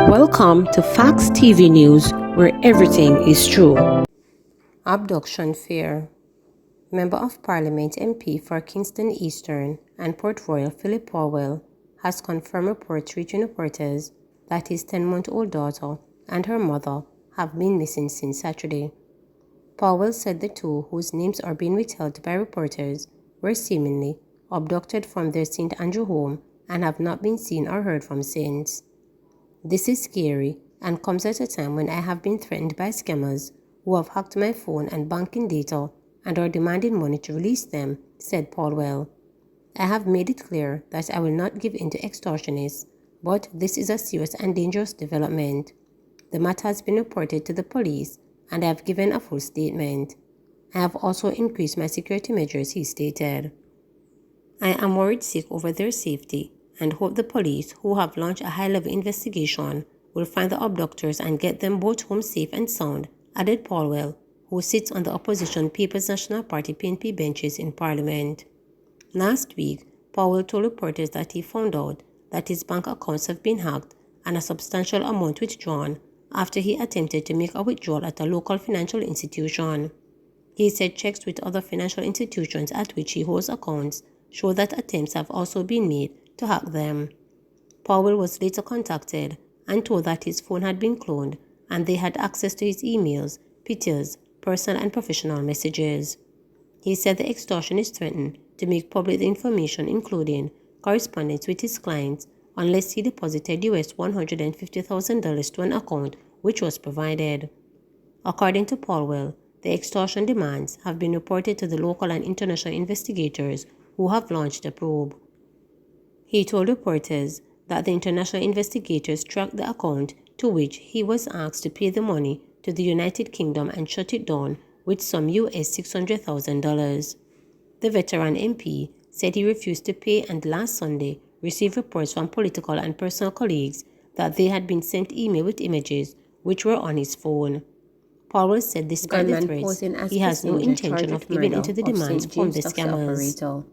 Welcome to Facts TV News, where everything is true. Abduction fear. Member of Parliament MP for Kingston Eastern and Port Royal Philip Powell has confirmed reports reaching reporters that his 10-month-old daughter and her mother have been missing since Saturday. Powell said the two, whose names are being withheld by reporters, were seemingly abducted from their St. Andrew home and have not been seen or heard from since. This is scary and comes at a time when I have been threatened by scammers who have hacked my phone and banking data and are demanding money to release them, said Powell. I have made it clear that I will not give in to extortionists, but this is a serious and dangerous development. The matter has been reported to the police and I have given a full statement. I have also increased my security measures, he stated. I am worried sick over their safety and hope the police, who have launched a high-level investigation, will find the abductors and get them both home safe and sound, added Powell, who sits on the opposition People's National Party PNP benches in Parliament. Last week, Powell told reporters that he found out that his bank accounts have been hacked and a substantial amount withdrawn after he attempted to make a withdrawal at a local financial institution. He said checks with other financial institutions at which he holds accounts show that attempts have also been made to hack them. Powell was later contacted and told that his phone had been cloned and they had access to his emails, pictures, personal and professional messages. He said the extortionists threatened to make public the information, including correspondence with his clients, unless he deposited $150,000 to an account which was provided. According to Powell, the extortion demands have been reported to the local and international investigators who have launched a probe. He told reporters that the international investigators tracked the account to which he was asked to pay the money to the United Kingdom and shut it down with some US $600,000. The veteran MP said he refused to pay and last Sunday received reports from political and personal colleagues that they had been sent email with images which were on his phone. Powell said despite the threats, he has no intention of giving in to the demands from the scammers.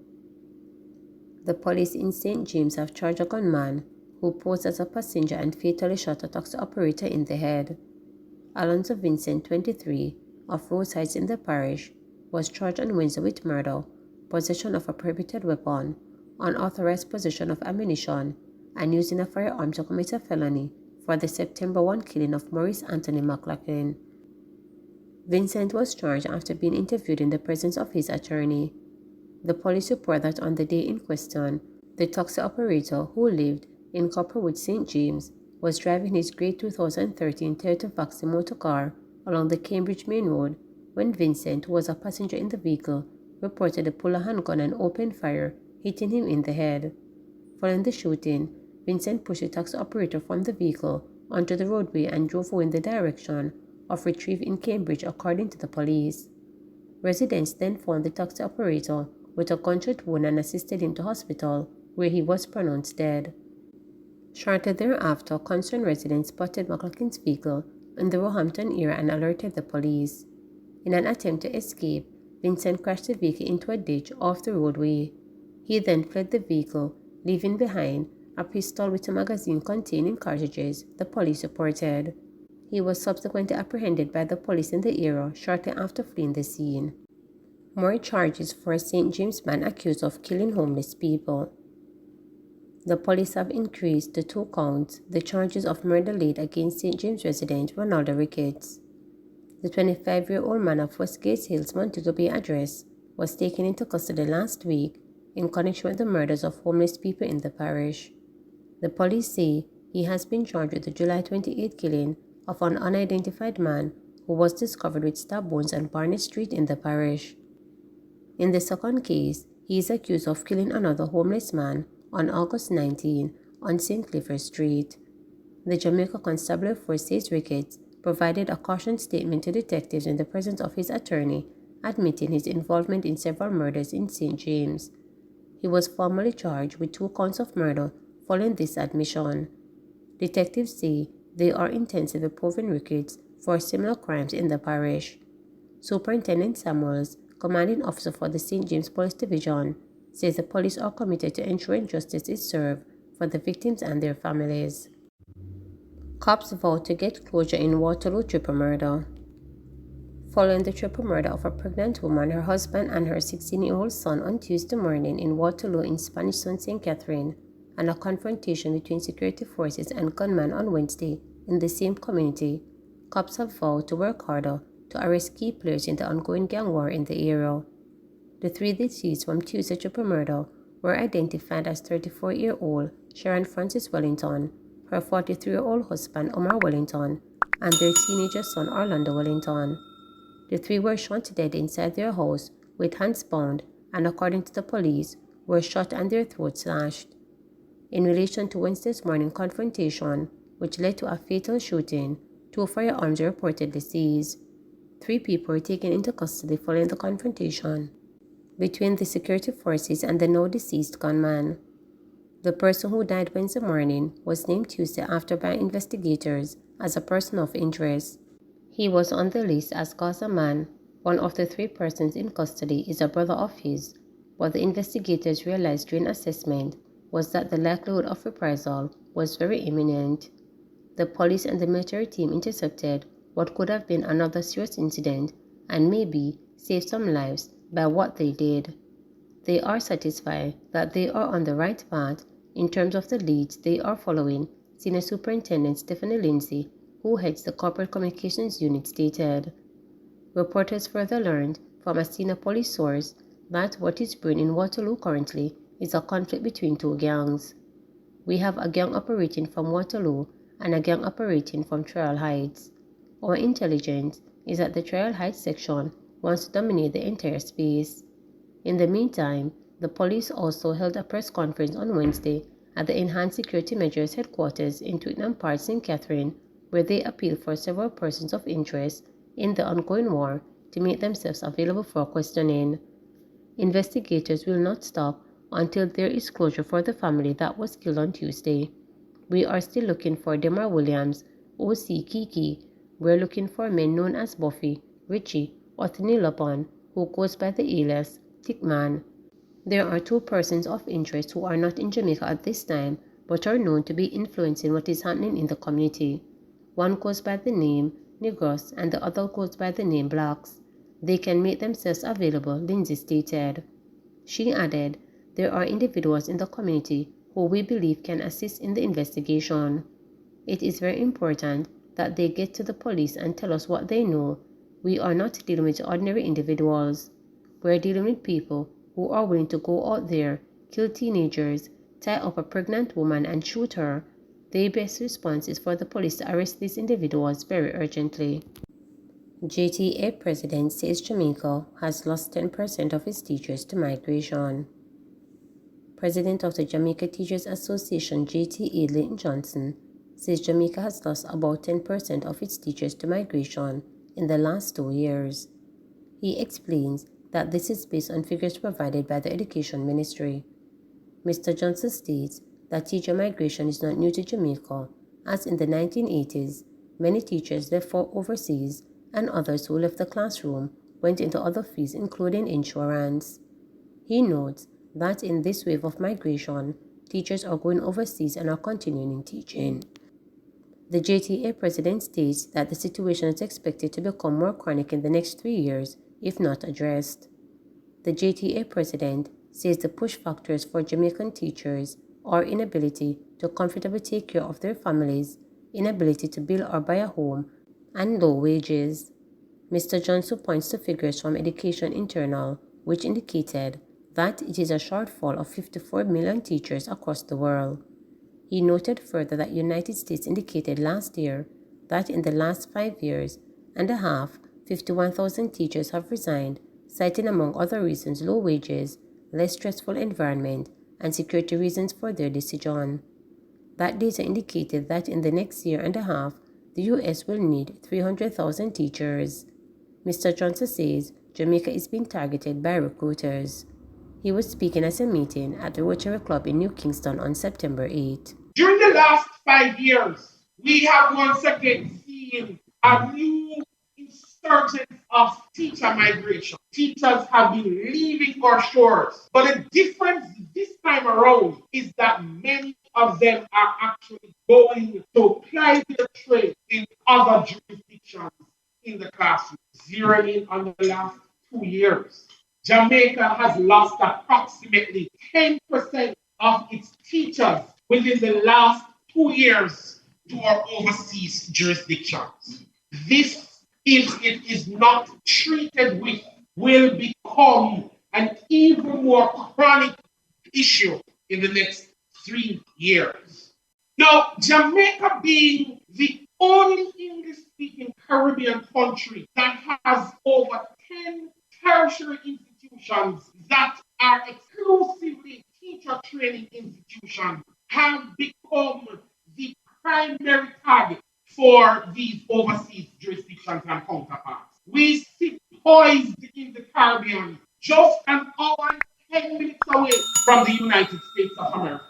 The police in St. James have charged a gunman who posed as a passenger and fatally shot a taxi operator in the head. Alonzo Vincent, 23, of Roseheights in the parish, was charged on Wednesday with murder, possession of a prohibited weapon, unauthorized possession of ammunition, and using a firearm to commit a felony for the September 1 killing of Maurice Anthony McLaughlin. Vincent was charged after being interviewed in the presence of his attorney. The police report that on the day in question, the taxi operator, who lived in Copperwood, St. James, was driving his grey 2013 Toyota Vaxi motor car along the Cambridge Main Road when Vincent, who was a passenger in the vehicle, reported to pull a handgun and open fire, hitting him in the head. Following the shooting, Vincent pushed the taxi operator from the vehicle onto the roadway and drove away in the direction of Retrieve in Cambridge, according to the police. Residents then found the taxi operator with a gunshot wound and assisted him to hospital, where he was pronounced dead. Shortly thereafter, concerned residents spotted McLaughlin's vehicle in the Roehampton area and alerted the police. In an attempt to escape, Vincent crashed the vehicle into a ditch off the roadway. He then fled the vehicle, leaving behind a pistol with a magazine containing cartridges, the police reported. He was subsequently apprehended by the police in the area shortly after fleeing the scene. More charges for a St. James man accused of killing homeless people. The police have increased to 2 counts the charges of murder laid against St. James resident Ronaldo Ricketts. The 25-year-old man of Westgate Hills, Montego Bay address was taken into custody last week in connection with the murders of homeless people in the parish. The police say he has been charged with the July 28 killing of an unidentified man who was discovered with stab wounds on Barnett Street in the parish. In the second case, he is accused of killing another homeless man on August 19 on St. Clifford Street. The Jamaica Constabulary Force says Ricketts provided a caution statement to detectives in the presence of his attorney, admitting his involvement in several murders in St. James. He was formally charged with 2 counts of murder following this admission. Detectives say they are intensively probing Ricketts for similar crimes in the parish. Superintendent Samuels, commanding officer for the St. James Police Division, says the police are committed to ensuring justice is served for the victims and their families. Cops vow to get closure in Waterloo triple murder. Following the triple murder of a pregnant woman, her husband, and her 16-year-old son on Tuesday morning in Waterloo in Spanish Town, St. Catherine, and a confrontation between security forces and gunmen on Wednesday in the same community, cops have vowed to work harder to arrest key players in the ongoing gang war in the area. The three deceased from Tuesday's triple murder were identified as 34-year-old Sharon Francis Wellington, her 43-year-old husband Omar Wellington, and their teenager son Orlando Wellington. The three were shot dead inside their house with hands bound and, according to the police, were shot and their throats slashed. In relation to Wednesday's morning confrontation, which led to a fatal shooting, 2 firearms were reportedly seized. 3 people were taken into custody following the confrontation between the security forces and the now deceased gunman. The person who died Wednesday morning was named Tuesday after by investigators as a person of interest. He was on the list as Gaza Man. One of the 3 persons in custody is a brother of his. What the investigators realized during assessment was that the likelihood of reprisal was very imminent. The police and the military team intercepted what could have been another serious incident and maybe saved some lives by what they did. They are satisfied that they are on the right path in terms of the leads they are following, Senior Superintendent Stephanie Lindsay, who heads the Corporate Communications Unit, stated. Reporters further learned from a senior police source that what is brewing in Waterloo currently is a conflict between 2 gangs. We have a gang operating from Waterloo and a gang operating from Trial Heights. Our intelligence is that the Trial Heights section wants to dominate the entire space. In the meantime, the police also held a press conference on Wednesday at the Enhanced Security Measures headquarters in Twickenham Park, St. Catherine, where they appealed for several persons of interest in the ongoing war to make themselves available for questioning. Investigators will not stop until there is closure for the family that was killed on Tuesday. We are still looking for Demar Williams, O.C. Kiki. We're looking for men known as Buffy, Richie, or Thinilapon, who goes by the alias Tickman. There are 2 persons of interest who are not in Jamaica at this time but are known to be influencing what is happening in the community. One goes by the name Negros and the other goes by the name Blacks. They can make themselves available, Lindsay stated. She added, there are individuals in the community who we believe can assist in the investigation. It is very important that they get to the police and tell us what they know. We are not dealing with ordinary individuals. We're dealing with people who are willing to go out there, kill teenagers, tie up a pregnant woman and shoot her. The best response is for the police to arrest these individuals very urgently. JTA president says Jamaica has lost 10% of its teachers to migration. President of the Jamaica Teachers Association, JTA Leighton Johnson, says Jamaica has lost about 10% of its teachers to migration in the last 2 years. He explains that this is based on figures provided by the Education Ministry. Mr. Johnson states that teacher migration is not new to Jamaica, as in the 1980s, many teachers left for overseas and others who left the classroom went into other fields including insurance. He notes that in this wave of migration, teachers are going overseas and are continuing in teaching. The JTA president states that the situation is expected to become more chronic in the next 3 years if not addressed. The JTA president says the push factors for Jamaican teachers are inability to comfortably take care of their families, inability to build or buy a home, and low wages. Mr. Johnson points to figures from Education Internal, which indicated that it is a shortfall of 54 million teachers across the world. He noted further that United States indicated last year that in the last 5 years and a half, 51,000 teachers have resigned, citing among other reasons low wages, less stressful environment, and security reasons for their decision. That data indicated that in the next year and a half, the U.S. will need 300,000 teachers. Mr. Johnson says Jamaica is being targeted by recruiters. He was speaking at a meeting at the Rotary Club in New Kingston on September 8. During the last 5 years, we have once again seen a new insurgence of teacher migration. Teachers have been leaving our shores. But the difference this time around is that many of them are actually going to apply their trade in other jurisdictions in the classroom. Zeroing in on the last 2 years, Jamaica has lost approximately 10% of its teachers within the last 2 years to our overseas jurisdictions. This, if it is not treated with, will become an even more chronic issue in the next 3 years. Now, Jamaica being the only English speaking Caribbean country that has over 10 tertiary institutions that are exclusively teacher training institutions, have become the primary target for these overseas jurisdictions and counterparts. We sit poised in the Caribbean, just an hour and 10 minutes away from the United States of America.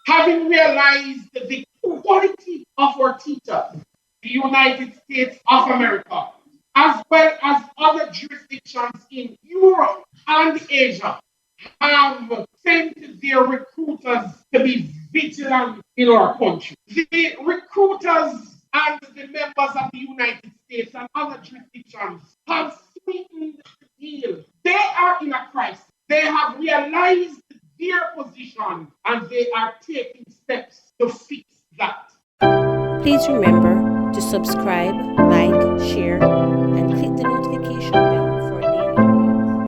Having realized the quality of our teachers, the United States of America, as well as other jurisdictions in Europe and Asia, have sent their recruiters to be vigilant in our country. The recruiters and the members of the United States and other jurisdictions have sweetened the deal. They are in a crisis. They have realized their position and they are taking steps to fix that. Please remember to subscribe, like, share, and click the notification bell